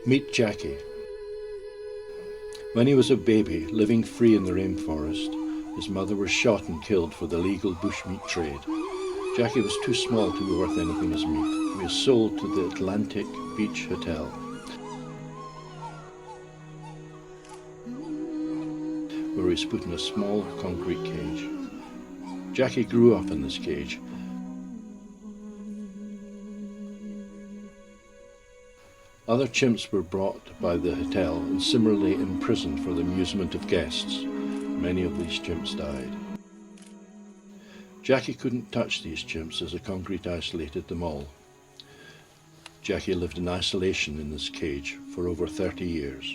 Meet Jackie. When he was a baby, living free in the rainforest, his mother was shot and killed for the legal bushmeat trade. Jackie was too small to be worth anything as meat. He was sold to the Atlantic Beach Hotel, where he was put in a small concrete cage. Jackie grew up in this cage. Other chimps were brought by the hotel and similarly imprisoned for the amusement of guests. Many of these chimps died. Jackie couldn't touch these chimps as the concrete isolated them all. Jackie lived in isolation in this cage for over 30 years.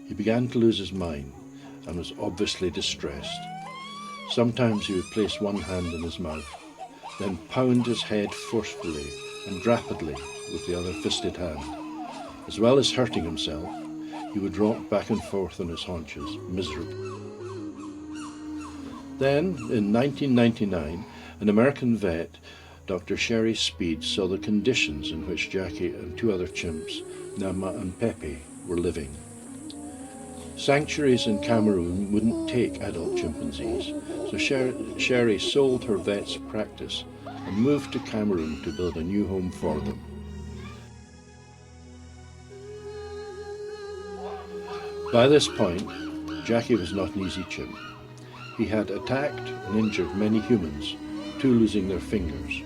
He began to lose his mind and was obviously distressed. Sometimes he would place one hand in his mouth, then pound his head forcefully and rapidly with the other fisted hand. As well as hurting himself, he would rock back and forth on his haunches, miserably. Then, in 1999, an American vet, Dr. Sherry Speed, saw the conditions in which Jackie and two other chimps, Nama and Pepe, were living. Sanctuaries in Cameroon wouldn't take adult chimpanzees, so Sherry sold her vet's practice and moved to Cameroon to build a new home for them. By this point, Jackie was not an easy chimp. He had attacked and injured many humans, two losing their fingers.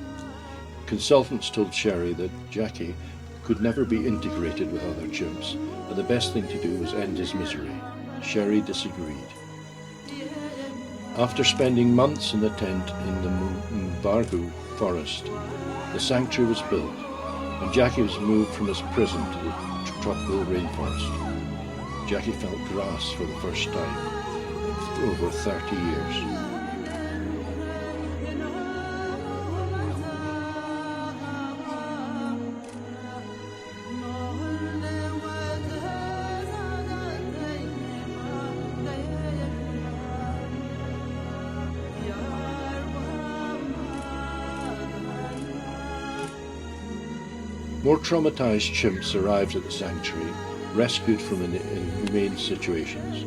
Consultants told Sherry that Jackie could never be integrated with other chimps, and the best thing to do was end his misery. Sherry disagreed. After spending months in a tent in the Mbargu forest, the sanctuary was built, and Jackie was moved from his prison to the tropical rainforest. Jackie felt grass for the first time in over 30 years. More traumatized chimps arrived at the sanctuary, rescued from inhumane situations.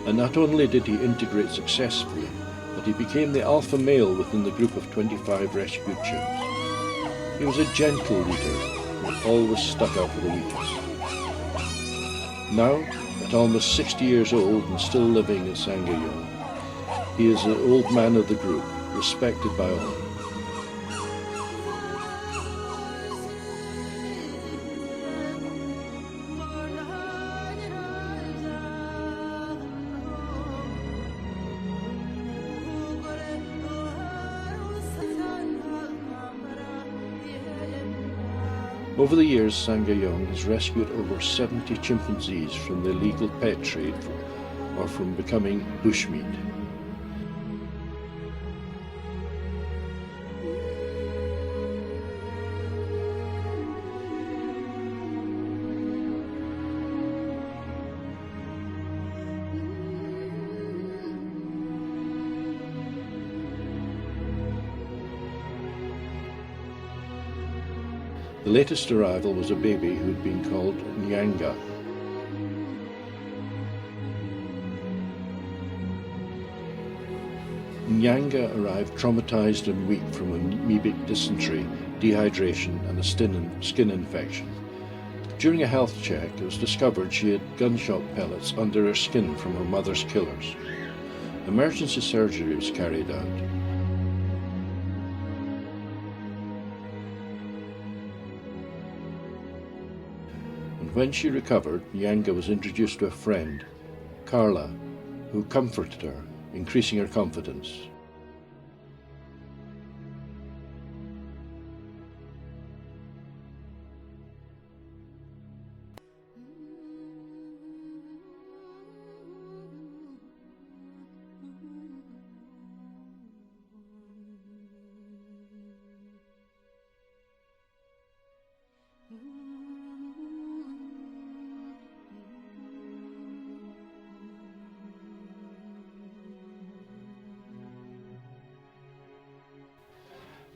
And not only did he integrate successfully, but he became the alpha male within the group of 25 rescued chimps. He was a gentle leader who always stuck out for the weakest. Now, at almost 60 years old and still living in Sangayong, he is the old man of the group, respected by all. Over the years, Sangayong has rescued over 70 chimpanzees from the illegal pet trade or from becoming bushmeat. The latest arrival was a baby who had been called Nyanga. Nyanga arrived traumatized and weak from amoebic dysentery, dehydration and a skin infection. During a health check, it was discovered she had gunshot pellets under her skin from her mother's killers. Emergency surgery was carried out. When she recovered, Nyanga was introduced to a friend, Carla, who comforted her, increasing her confidence.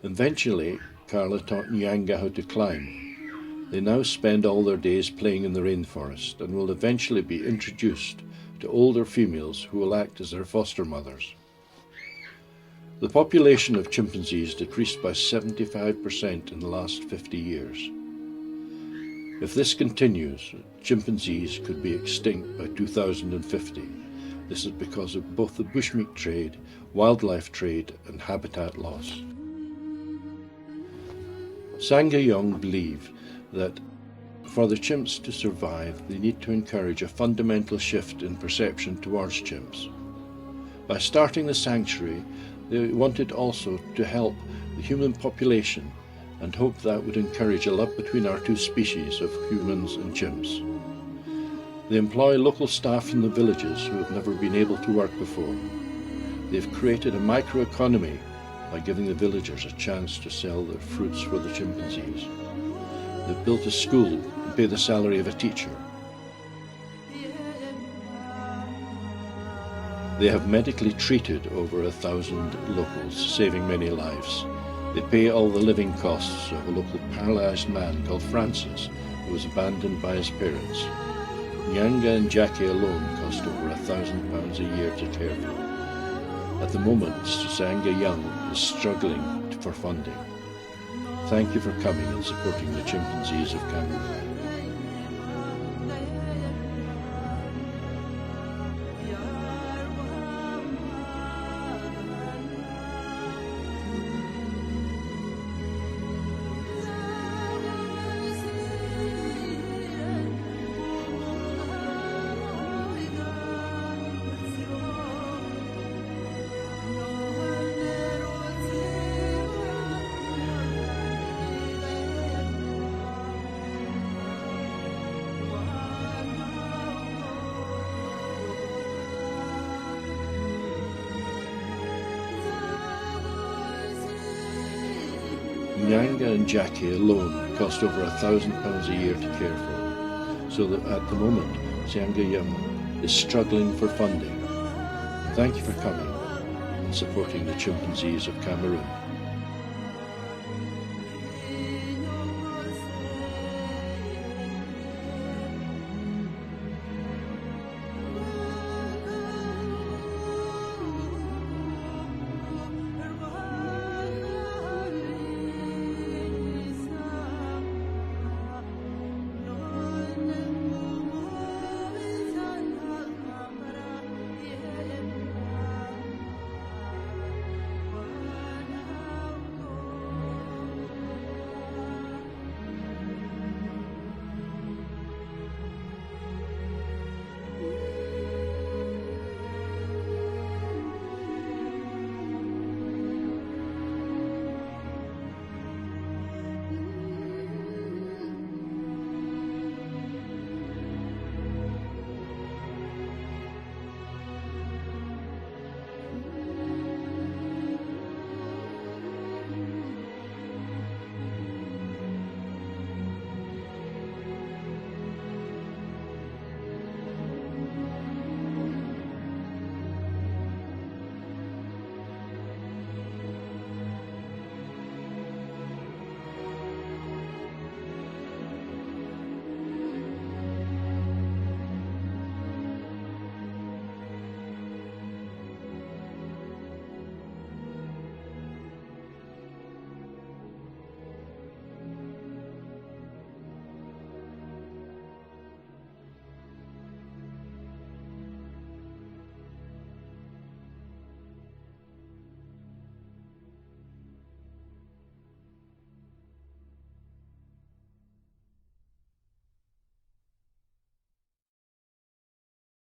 Eventually, Carla taught Nyanga how to climb. They now spend all their days playing in the rainforest and will eventually be introduced to older females who will act as their foster mothers. The population of chimpanzees decreased by 75% in the last 50 years. If this continues, chimpanzees could be extinct by 2050. This is because of both the bushmeat trade, wildlife trade, and habitat loss. Sangha Young believed that for the chimps to survive, they need to encourage a fundamental shift in perception towards chimps. By starting the sanctuary, they wanted also to help the human population and hoped that would encourage a love between our two species of humans and chimps. They employ local staff from the villages who have never been able to work before. They've created a microeconomy by giving the villagers a chance to sell their fruits for the chimpanzees. They've built a school and pay the salary of a teacher. They have medically treated over 1,000 locals, saving many lives. They pay all the living costs of a local paralysed man called Francis, who was abandoned by his parents. Nyanga and jackkk alone cost over £1,000 a year to care for. At the moment, Sangha Young is struggling for funding. Thank you for coming and supporting the chimpanzees of Cameroon. Nyanga and jackkk alone cost over £1,000 a year to care for, so that at the moment Sangha Young is struggling for funding. Thank you for coming and supporting the chimpanzees of Cameroon.